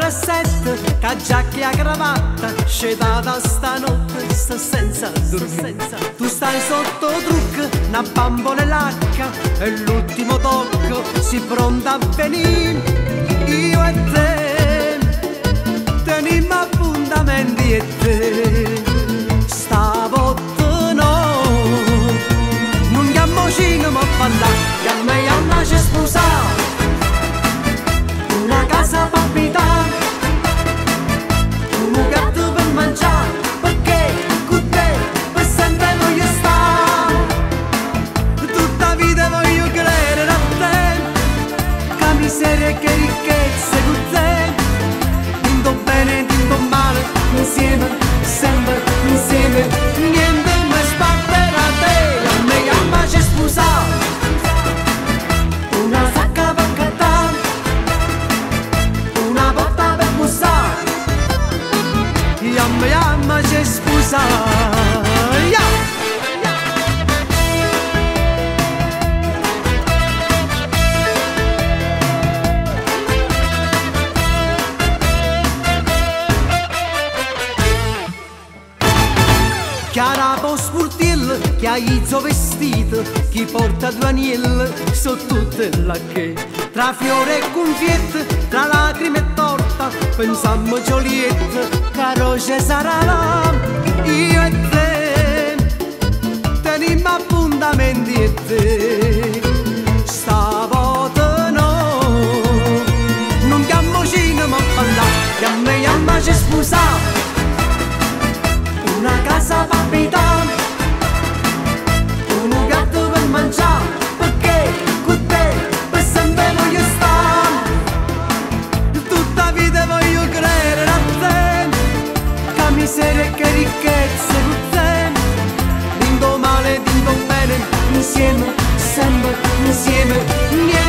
17, che giacca e a cravatta, scetata stanotte, sta senza dormire. Tu stai sotto trucco, una bambola e l'acca, e l'ultimo tocco si pronta a venire. Io e te teniamo appuntamenti e te stavotte no, non chiamo cinema a ballare, che a me c'è sposato una casa per abitare, un gatto per mangiare, perché con te per sempre voglio stare, tutta vita voglio credere a te, che miseria e che ricchezza con te, tinto bene, tinto male, insieme, sempre insieme, niente mi spapperà a te, a me che c'è sposato una sacca per cattare, una porta per bussare, yamma c'è sposato. Chiara po' sportiello, che ha izzo vestito, chi porta due agnelli, so tutte là che. Tra fiore e cunfiette, tra lacrime e torta, pensammo Giolietta, caroce sarà là. Io e te, teniamo appuntamenti e te, stavolta no, non chiamo cinema a ballare, che a me c'è sposato una casa per abitare, un gatto per mangiare, perché con te per sempre voglio stare, tutta vita voglio credere a te, che miseria e che ricchezza con te, tinto male, tinto bene, insieme, sempre insieme, niente